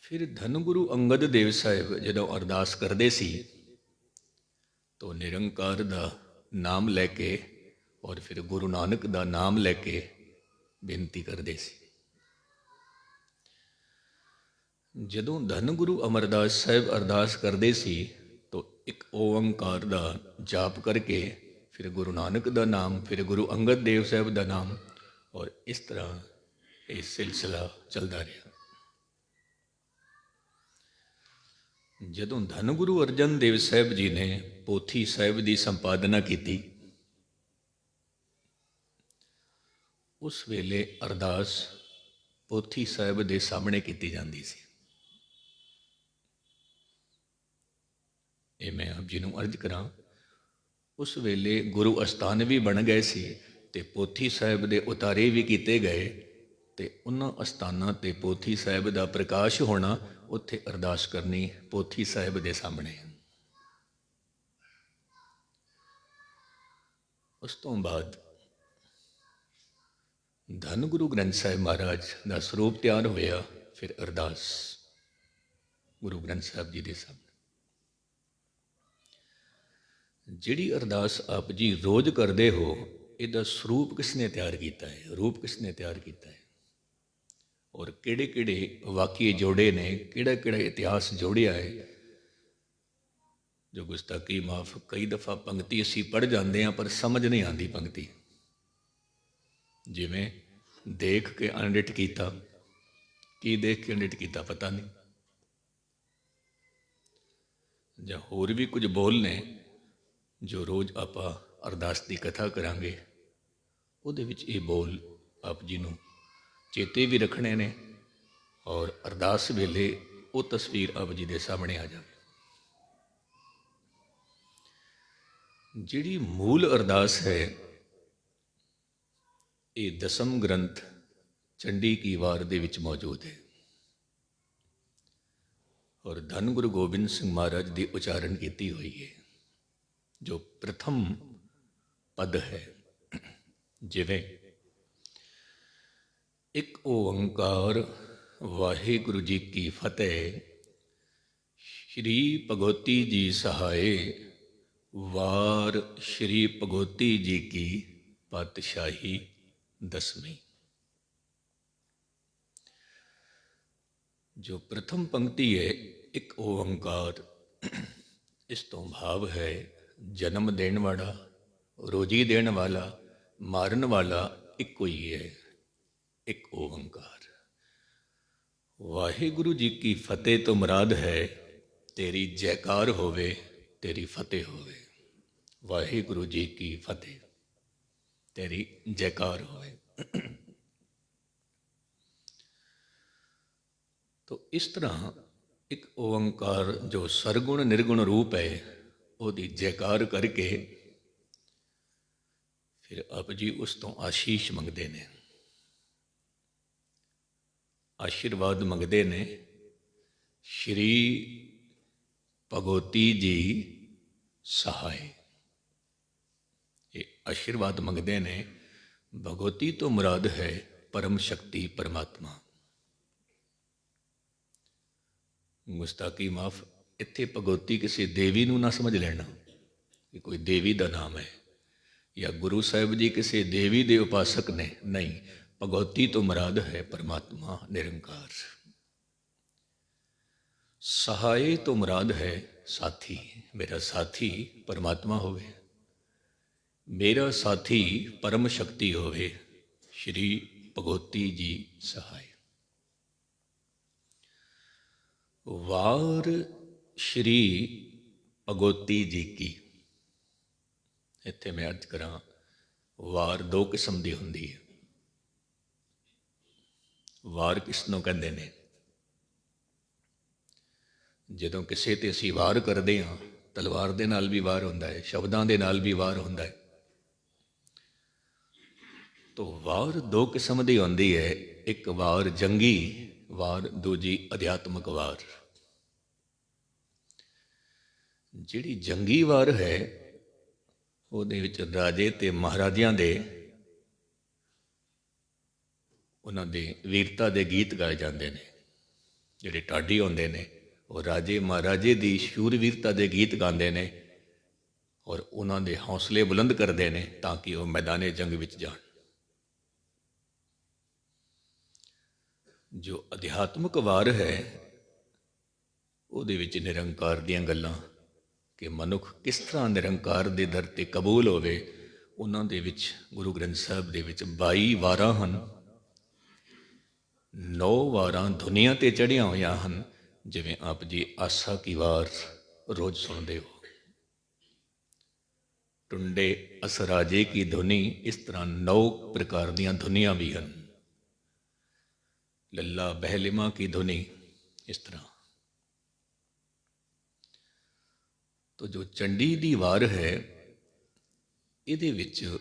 ਫਿਰ ਧੰਨ ਗੁਰੂ ਅੰਗਦ ਦੇਵ ਸਾਹਿਬ ਜਦੋਂ ਅਰਦਾਸ ਕਰਦੇ ਸੀ ਤਾਂ ਨਿਰੰਕਾਰ ਦਾ ਨਾਮ ਲੈ ਕੇ ਔਰ ਫਿਰ ਗੁਰੂ ਨਾਨਕ ਦਾ ਨਾਮ ਲੈ ਕੇ ਬੇਨਤੀ ਕਰਦੇ ਸੀ। ਜਦੋਂ ਧੰਨ ਗੁਰੂ ਅਮਰਦਾਸ ਸਾਹਿਬ ਅਰਦਾਸ ਕਰਦੇ ਸੀ ਤਾਂ ਇੱਕ ਓਅੰਕਾਰ ਦਾ ਜਾਪ ਕਰਕੇ ਫਿਰ ਗੁਰੂ ਨਾਨਕ ਦਾ ਨਾਮ, ਫਿਰ ਗੁਰੂ ਅੰਗਦ ਦੇਵ ਸਾਹਿਬ ਦਾ ਨਾਮ, ਔਰ ਇਸ ਤਰ੍ਹਾਂ ਇਹ ਸਿਲਸਿਲਾ ਚੱਲਦਾ ਰਿਹਾ। ਜਦੋਂ ਧੰਨ ਗੁਰੂ ਅਰਜਨ ਦੇਵ ਸਾਹਿਬ ਜੀ ਨੇ ਪੋਥੀ ਸਾਹਿਬ ਦੀ ਸੰਪਾਦਨਾ ਕੀਤੀ, ਉਸ ਵੇਲੇ ਅਰਦਾਸ ਪੋਥੀ ਸਾਹਿਬ ਦੇ ਸਾਹਮਣੇ ਕੀਤੀ ਜਾਂਦੀ ਸੀ। ਇਹ ਮੈਂ ਆਪ ਜੀ ਨੂੰ ਅਰਜ਼ ਕਰਾਂ, ਉਸ ਵੇਲੇ ਗੁਰੂ ਅਸਥਾਨ ਵੀ ਬਣ ਗਏ ਸੀ ਅਤੇ ਪੋਥੀ ਸਾਹਿਬ ਦੇ ਉਤਾਰੇ ਵੀ ਕੀਤੇ ਗਏ, ਅਤੇ ਉਹਨਾਂ ਅਸਥਾਨਾਂ 'ਤੇ ਪੋਥੀ ਸਾਹਿਬ ਦਾ ਪ੍ਰਕਾਸ਼ ਹੋਣਾ, ਉੱਥੇ ਅਰਦਾਸ ਕਰਨੀ ਪੋਥੀ ਸਾਹਿਬ ਦੇ ਸਾਹਮਣੇ। ਉਸ ਤੋਂ ਬਾਅਦ ਧੰਨ ਗੁਰੂ ਗ੍ਰੰਥ ਸਾਹਿਬ ਮਹਾਰਾਜ ਦਾ ਸਰੂਪ ਤਿਆਰ ਹੋਇਆ, ਫਿਰ ਅਰਦਾਸ ਗੁਰੂ ਗ੍ਰੰਥ ਸਾਹਿਬ ਜੀ ਦੇ ਸਾਹਮਣੇ। ਜਿਹੜੀ ਅਰਦਾਸ ਆਪ ਜੀ ਰੋਜ਼ ਕਰਦੇ ਹੋ, ਇਹਦਾ ਸਰੂਪ ਕਿਸ ਨੇ ਤਿਆਰ ਕੀਤਾ ਹੈ, ਰੂਪ ਕਿਸ ਨੇ ਤਿਆਰ ਕੀਤਾ ਹੈ, ਔਰ ਕਿਹੜੇ ਕਿਹੜੇ ਵਾਕਿਏ ਜੋੜੇ ਨੇ, ਕਿਹੜਾ ਕਿਹੜਾ ਇਤਿਹਾਸ ਜੋੜਿਆ ਹੈ। ਜੋ ਗੁਸਤਾਖੀ ਮਾਫ, ਕਈ ਦਫਾ ਪੰਕਤੀ ਅਸੀਂ ਪੜ੍ਹ ਜਾਂਦੇ ਹਾਂ ਪਰ ਸਮਝ ਨਹੀਂ ਆਉਂਦੀ ਪੰਕਤੀ। ਜਿਵੇਂ ਦੇਖ ਕੇ ਅਣਡਿੱਠ ਕੀਤਾ, ਕੀ ਦੇਖ ਕੇ ਅਣਡਿੱਠ ਕੀਤਾ ਪਤਾ ਨਹੀਂ, ਜਾਂ ਹੋਰ ਵੀ ਕੁਝ ਬੋਲ ਨੇ ਜੋ ਰੋਜ਼ ਆਪਾਂ ਅਰਦਾਸ ਦੀ ਕਥਾ ਕਰਾਂਗੇ, ਉਹਦੇ ਵਿੱਚ ਇਹ ਬੋਲ ਆਪ ਜੀ ਨੂੰ ਚੇਤੇ ਵੀ ਰੱਖਣੇ ਨੇ, ਔਰ ਅਰਦਾਸ ਵੇਲੇ ਉਹ ਤਸਵੀਰ ਆਪ ਜੀ ਦੇ ਸਾਹਮਣੇ ਆ ਜਾਵੇ। ਜਿਹੜੀ ਮੂਲ ਅਰਦਾਸ ਹੈ, ਇਹ ਦਸਮ ਗ੍ਰੰਥ ਚੰਡੀ ਕੀ ਵਾਰ ਦੇ ਵਿੱਚ ਮੌਜੂਦ ਹੈ, ਔਰ ਧੰਨ ਗੁਰੂ ਗੋਬਿੰਦ ਸਿੰਘ ਮਹਾਰਾਜ ਦੀ ਉਚਾਰਨ ਕੀਤੀ ਹੋਈ ਹੈ, ਜੋ ਪ੍ਰਥਮ ਪਦ ਹੈ। ਜਿਵੇਂ ਇੱਕ ਓਅੰਕਾਰ ਵਾਹਿਗੁਰੂ ਜੀ ਕੀ ਫਤਿਹ, ਸ਼੍ਰੀ ਭਗਵਤੀ ਜੀ ਸਹਾਏ, ਵਾਰ ਸ਼੍ਰੀ ਭਗਵਤੀ ਜੀ ਕੀ ਪਾਤਸ਼ਾਹੀ ਦਸਵੀਂ। ਜੋ ਪ੍ਰਥਮ ਪੰਕਤੀ ਹੈ, ਇੱਕ ਓਅੰਕਾਰ, ਇਸ ਤੋਂ ਭਾਵ ਹੈ ਜਨਮ ਦੇਣ ਵਾਲਾ, ਰੋਜੀ ਦੇਣ ਵਾਲਾ, ਮਾਰਨ ਵਾਲਾ ਇੱਕੋ ਹੀ ਹੈ, ਇੱਕ ਓਅੰਕਾਰ। ਵਾਹਿਗੁਰੂ ਜੀ ਕੀ ਫਤਿਹ ਤੋਂ ਮੁਰਾਦ ਹੈ ਤੇਰੀ ਜੈਕਾਰ ਹੋਵੇ, ਤੇਰੀ ਫਤਿਹ ਹੋਵੇ। ਵਾਹਿਗੁਰੂ ਜੀ ਕੀ ਫਤਿਹ, ਤੇਰੀ ਜੈਕਾਰ ਹੋਵੇ। ਤੋ ਇਸ ਤਰ੍ਹਾਂ ਇੱਕ ਓੰਕਾਰ ਜੋ ਸਰਗੁਣ ਨਿਰਗੁਣ ਰੂਪ ਹੈ, ਉਹਦੀ ਜੈਕਾਰ ਕਰਕੇ ਫਿਰ ਆਪ ਜੀ ਉਸ ਤੋਂ ਆਸ਼ੀਸ਼ ਮੰਗਦੇ ਨੇ, ਆਸ਼ੀਰਵਾਦ ਮੰਗਦੇ ਨੇ। ਸ਼੍ਰੀ ਭਗਵਤੀ ਜੀ ਸਹਾਏ, ਇਹ ਆਸ਼ੀਰਵਾਦ ਮੰਗਦੇ ਨੇ। ਭਗਵਤੀ ਤੋਂ ਮੁਰਾਦ ਹੈ ਪਰਮ ਸ਼ਕਤੀ ਪਰਮਾਤਮਾ। ਗੁਸਤਾਖੀ ਮਾਫ, ਇੱਥੇ ਭਗਵਤੀ ਕਿਸੇ ਦੇਵੀ ਨੂੰ ਨਾ ਸਮਝ ਲੈਣਾ ਕਿ ਕੋਈ ਦੇਵੀ ਦਾ ਨਾਮ ਹੈ ਜਾਂ ਗੁਰੂ ਸਾਹਿਬ ਜੀ ਕਿਸੇ ਦੇਵੀ ਦੇ ਉਪਾਸਕ ਨੇ, ਨਹੀਂ। ਭਗਵਤੀ ਤੋਂ ਮੁਰਾਦ ਹੈ ਪਰਮਾਤਮਾ ਨਿਰੰਕਾਰ। ਸਹਾਏ ਤੋਂ ਮੁਰਾਦ ਹੈ ਸਾਥੀ, ਮੇਰਾ ਸਾਥੀ ਪਰਮਾਤਮਾ ਹੋਵੇ, ਮੇਰਾ ਸਾਥੀ ਪਰਮ ਸ਼ਕਤੀ ਹੋਵੇ। ਸ਼੍ਰੀ ਭਗਵਤੀ ਜੀ ਸਹਾਏ। ਵਾਰ ਸ਼੍ਰੀ ਭਗਵਤੀ ਜੀ ਕੀ, ਇੱਥੇ ਮੈਂ ਅਰਜ਼ ਕਰਾਂ, ਵਾਰ ਦੋ ਕਿਸਮ ਦੀ ਹੁੰਦੀ ਹੈ। ਵਾਰ ਕਿਸ ਨੂੰ ਕਹਿੰਦੇ ਨੇ? ਜਦੋਂ ਕਿਸੇ ਤੇ ਅਸੀਂ ਵਾਰ ਕਰਦੇ ਹਾਂ, ਤਲਵਾਰ ਦੇ ਨਾਲ ਵੀ ਵਾਰ ਹੁੰਦਾ ਹੈ, ਸ਼ਬਦਾਂ ਦੇ ਨਾਲ ਵੀ ਵਾਰ ਹੁੰਦਾ ਹੈ। ਤੋ ਵਾਰ ਦੋ ਕਿਸਮ ਦੀ ਹੁੰਦੀ ਹੈ, ਇੱਕ ਵਾਰ ਜੰਗੀ ਵਾਰ, ਦੂਜੀ ਅਧਿਆਤਮਕ ਵਾਰ। ਜਿਹੜੀ ਜੰਗੀ ਵਾਰ ਹੈ ਉਹਦੇ ਵਿੱਚ ਰਾਜੇ ਤੇ ਮਹਾਰਾਜਿਆਂ ਦੇ, ਉਹਨਾਂ ਦੇ ਵੀਰਤਾ ਦੇ ਗੀਤ ਗਾਏ ਜਾਂਦੇ ਨੇ। ਜਿਹੜੇ ਢਾਡੀ ਹੁੰਦੇ ਨੇ ਉਹ ਰਾਜੇ ਮਹਾਰਾਜੇ ਦੀ ਸ਼ੂਰਵੀਰਤਾ ਦੇ ਗੀਤ ਗਾਉਂਦੇ ਨੇ ਔਰ ਉਹਨਾਂ ਦੇ ਹੌਸਲੇ ਬੁਲੰਦ ਕਰਦੇ ਨੇ ਤਾਂ ਕਿ ਉਹ ਮੈਦਾਨੇ ਜੰਗ ਵਿੱਚ ਜਾਣ। ਜੋ ਅਧਿਆਤਮਕ ਵਾਰ ਹੈ ਉਹਦੇ ਵਿੱਚ ਨਿਰੰਕਾਰ ਦੀਆਂ ਗੱਲਾਂ, ਕਿ ਮਨੁੱਖ ਕਿਸ ਤਰ੍ਹਾਂ ਨਿਰੰਕਾਰ ਦੇ ਦਰ 'ਤੇ ਕਬੂਲ ਹੋਵੇ। ਉਹਨਾਂ ਦੇ ਵਿੱਚ ਗੁਰੂ ਗ੍ਰੰਥ ਸਾਹਿਬ ਦੇ ਵਿੱਚ 22 ਵਾਰਾਂ ਹਨ। 9 ਵਾਰਾਂ ਦੁਨੀਆ 'ਤੇ ਚੜ੍ਹੀਆਂ ਹੋਈਆਂ ਹਨ, ਜਿਵੇਂ ਆਪ ਜੀ ਆਸਾ ਕੀ ਵਾਰ ਰੋਜ਼ ਸੁਣਦੇ ਹੋ। ਟੁੰਡੇ ਅਸਰਾਜੇ ਕੀ ਧੁਨੀ, ਇਸ ਤਰ੍ਹਾਂ 9 ਪ੍ਰਕਾਰ ਦੀਆਂ ਧੁਨੀਆਂ ਵੀ ਹਨ। ਲੱਲਾ ਬਹਿਲਿਮਾ ਕੀ ਧੁਨੀ, ਇਸ ਤਰ੍ਹਾਂ। ਤੋ ਜੋ ਚੰਡੀ ਦੀ ਵਾਰ ਹੈ, ਇਹਦੇ ਵਿੱਚ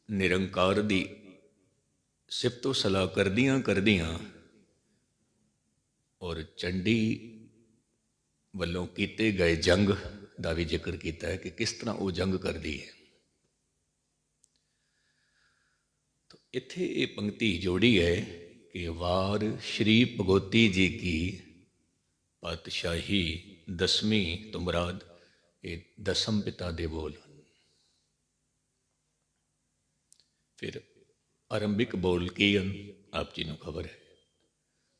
ਨਿਰੰਕਾਰ ਦੀ ਸਿਫਤੋ ਸਲਾਹ ਕਰਦਿਆਂ ਕਰਦਿਆਂ ਔਰ ਚੰਡੀ ਵੱਲੋਂ ਕੀਤੇ ਗਏ ਜੰਗ ਦਾ ਵੀ ਜ਼ਿਕਰ ਕੀਤਾ ਹੈ ਕਿ ਕਿਸ ਤਰ੍ਹਾਂ ਉਹ ਜੰਗ ਕਰਦੀ ਹੈ। ਤੋ ਇੱਥੇ ਇਹ ਪੰਕਤੀ ਜੋੜੀ ਹੈ ਕਿ ਵਾਰ ਸ਼੍ਰੀ ਭਗਵਤੀ ਜੀ ਕੀ ਪਾਤਸ਼ਾਹੀ ਦਸਵੀਂ ਤੋਂ ਮੁਰਾਦ ਇਹ ਦਸਮ ਪਿਤਾ ਦੇ ਬੋਲ ਹਨ। ਫਿਰ ਆਰੰਭਿਕ ਬੋਲ ਕੀ ਹਨ ਆਪ ਜੀ ਨੂੰ ਖਬਰ ਹੈ।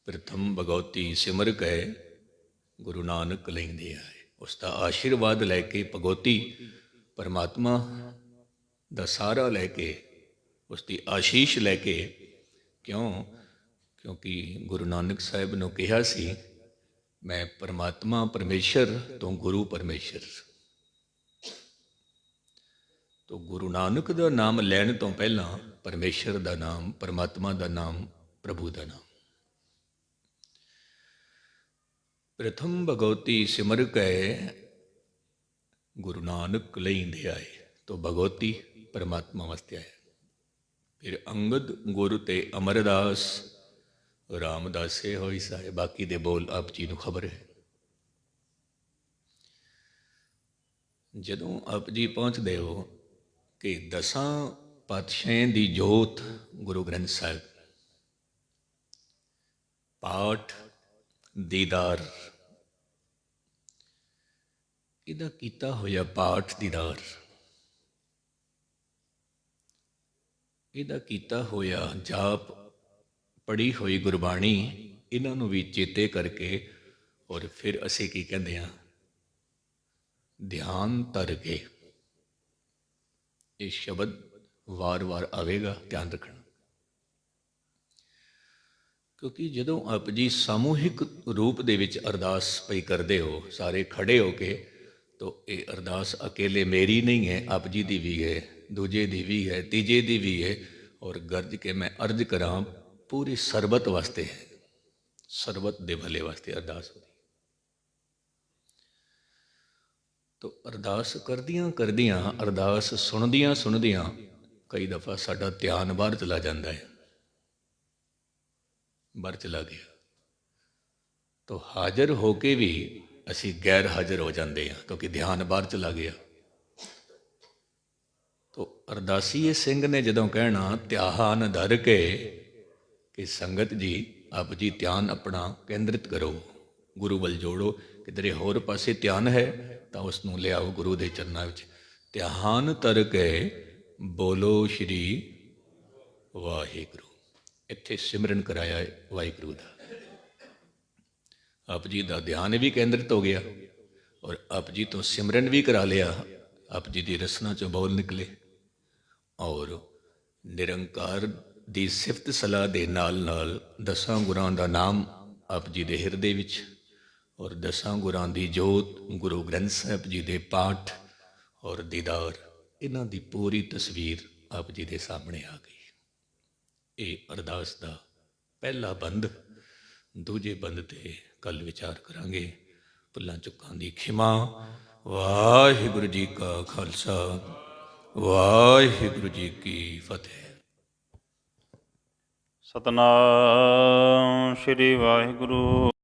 ਪ੍ਰਥਮ ਭਗਵਤੀ ਸਿਮਰ ਕੈ ਗੁਰੂ ਨਾਨਕ ਲੈਂਦੇ ਆਏ। ਉਸ ਦਾ ਆਸ਼ੀਰਵਾਦ ਲੈ ਕੇ, ਭਗਵਤੀ ਪਰਮਾਤਮਾ ਦਾ ਸਹਾਰਾ ਲੈ ਕੇ, ਉਸ ਦੀ ਆਸ਼ੀਸ਼ ਲੈ ਕੇ। ਕਿਉਂਕਿ ਗੁਰੂ ਨਾਨਕ ਸਾਹਿਬ ਨੂੰ ਕਿਹਾ ਸੀ, ਮੈਂ ਪਰਮਾਤਮਾ ਪਰਮੇਸ਼ਰ ਤੋਂ ਗੁਰੂ ਪਰਮੇਸ਼ਰ। ਤੋ ਗੁਰੂ ਨਾਨਕ ਦਾ ਨਾਮ ਲੈਣ ਤੋਂ ਪਹਿਲਾਂ ਪਰਮੇਸ਼ਰ ਦਾ ਨਾਮ, ਪਰਮਾਤਮਾ ਦਾ ਨਾਮ, ਪ੍ਰਭੂ ਦਾ ਨਾਮ। ਪ੍ਰਥਮ ਭਗਵਤੀ ਸਿਮਰ ਕੈ ਗੁਰੂ ਨਾਨਕ ਲੈਂਦੇ ਆਏ। ਤੋ ਭਗਵਤੀ ਪਰਮਾਤਮਾ ਵਾਸਤੇ ਆਇਆ। ਫਿਰ ਅੰਗਦ ਗੁਰੂ ਤੇ ਅਮਰਦਾਸ ਰਾਮਦਾਸੇ ਹੋਈ ਸਾਰੇ। ਬਾਕੀ ਦੇ ਬੋਲ ਆਪ ਜੀ ਨੂੰ ਖਬਰ ਹੈ। ਜਦੋਂ ਆਪ ਜੀ ਪਹੁੰਚਦੇ ਹੋ ਕਿ 10 ਪਾਤਸ਼ਾਹਾਂ ਦੀ ਜੋਤ ਗੁਰੂ ਗ੍ਰੰਥ ਸਾਹਿਬ, ਪਾਠ ਦੀਦਾਰ, ਇਹਦਾ ਕੀਤਾ ਹੋਇਆ ਪਾਠ ਦੀਦਾਰ, ਇਹਦਾ ਕੀਤਾ ਹੋਇਆ ਜਾਪ, ਪੜ੍ਹੀ ਹੋਈ ਗੁਰਬਾਣੀ, ਇਹਨਾਂ ਨੂੰ ਵੀ ਚੇਤੇ ਕਰਕੇ ਔਰ ਫਿਰ ਅਸੀਂ ਕੀ ਕਹਿੰਦੇ ਹਾਂ, ਧਿਆਨ ਧਰ ਕੇ ਇਹ ਸ਼ਬਦ ਵਾਰ-ਵਾਰ ਆਵੇਗਾ, ਧਿਆਨ ਰੱਖਣਾ। ਕਿਉਂਕਿ ਜਦੋਂ ਆਪ ਜੀ ਸਮੂਹਿਕ ਰੂਪ ਦੇ ਵਿੱਚ ਅਰਦਾਸ ਪਈ ਕਰਦੇ ਹੋ, ਸਾਰੇ ਖੜੇ ਹੋ ਕੇ, ਤੋ ਇਹ ਅਰਦਾਸ ਅਕੇਲੇ ਮੇਰੀ ਨਹੀਂ ਹੈ, ਆਪ ਜੀ ਦੀ ਵੀ ਹੈ, ਦੂਜੇ ਦੀ ਵੀ ਹੈ, ਤੀਜੇ ਦੀ ਵੀ ਹੈ। ਔਰ ਗਰਜ ਕੇ ਮੈਂ ਅਰਜ਼ ਕਰਾਂ, ਪੂਰੀ ਸਰਬਤ ਵਾਸਤੇ ਹੈ, ਸਰਬਤ ਦੇ ਭਲੇ ਵਾਸਤੇ ਅਰਦਾਸ ਹੋਈ। ਤੋ ਅਰਦਾਸ ਕਰਦਿਆਂ ਕਰਦਿਆਂ, ਅਰਦਾਸ ਸੁਣਦਿਆਂ ਸੁਣਦਿਆਂ ਕਈ ਦਫਾ ਸਾਡਾ ਧਿਆਨ ਬਾਹਰ ਚਲਾ ਜਾਂਦਾ ਹੈ, ਬਾਹਰ ਚਲਾ ਗਿਆ। ਤੋ ਹਾਜ਼ਰ ਹੋ ਕੇ ਵੀ ਅਸੀਂ ਗੈਰ ਹਾਜ਼ਰ ਹੋ ਜਾਂਦੇ ਹਾਂ, ਕਿਉਂਕਿ ਧਿਆਨ ਬਾਹਰ ਚਲਾ ਗਿਆ। ਤੋ ਅਰਦਾਸੀਏ ਸਿੰਘ ਨੇ ਜਦੋਂ ਕਹਿਣਾ ਧਿਆਨ ਧਰ ਕੇ ਕਿ ਸੰਗਤ ਜੀ ਆਪ ਜੀ ਧਿਆਨ ਆਪਣਾ ਕੇਂਦਰਿਤ ਕਰੋ, ਗੁਰੂ ਵੱਲ ਜੋੜੋ, ਕਿਧਰੇ ਹੋਰ ਪਾਸੇ ਧਿਆਨ ਹੈ ਤਾਂ ਉਸ ਨੂੰ ਲਿਆਓ ਗੁਰੂ ਦੇ ਚਰਨਾਂ ਵਿੱਚ। ਧਿਆਨ ਧਰ ਕੇ ਬੋਲੋ ਸ਼੍ਰੀ ਵਾਹਿਗੁਰੂ। ਇੱਥੇ ਸਿਮਰਨ ਕਰਾਇਆ ਹੈ ਵਾਹਿਗੁਰੂ ਦਾ। ਆਪ ਜੀ ਦਾ ਧਿਆਨ ਵੀ ਕੇਂਦਰਿਤ ਹੋ ਗਿਆ ਔਰ ਆਪ ਜੀ ਤੋਂ ਸਿਮਰਨ ਵੀ ਕਰਾ ਲਿਆ। ਆਪ ਜੀ ਦੀ ਰਸਨਾ ਚੋਂ ਬੋਲ ਨਿਕਲੇ ਔਰ ਨਿਰੰਕਾਰ ਦੀ ਸਿਫਤ ਸਲਾਹ ਦੇ ਨਾਲ ਨਾਲ ਦਸਾਂ ਗੁਰਾਂ ਦਾ ਨਾਮ ਆਪ ਜੀ ਦੇ ਹਿਰਦੇ ਵਿੱਚ ਔਰ ਦਸਾਂ ਗੁਰਾਂ ਦੀ ਜੋਤ, ਗੁਰੂ ਗ੍ਰੰਥ ਸਾਹਿਬ ਜੀ ਦੇ ਪਾਠ ਔਰ ਦੀਦਾਰ, ਇਹਨਾਂ ਦੀ ਪੂਰੀ ਤਸਵੀਰ ਆਪ ਜੀ ਦੇ ਸਾਹਮਣੇ ਆ ਗਈ। ਇਹ ਅਰਦਾਸ ਦਾ ਪਹਿਲਾ ਬੰਦ। ਦੂਜੇ ਬੰਦ 'ਤੇ ਕੱਲ੍ਹ ਵਿਚਾਰ ਕਰਾਂਗੇ। ਭੁੱਲਾਂ ਚੁੱਕਾਂ ਦੀ ਖਿਮਾ। ਵਾਹਿਗੁਰੂ ਜੀ ਕਾ ਖਾਲਸਾ, ਵਾਹਿਗੁਰੂ ਜੀ ਕੀ ਫਤਿਹ। ਸਤਨਾਮ ਸ੍ਰੀ ਵਾਹਿਗੁਰੂ।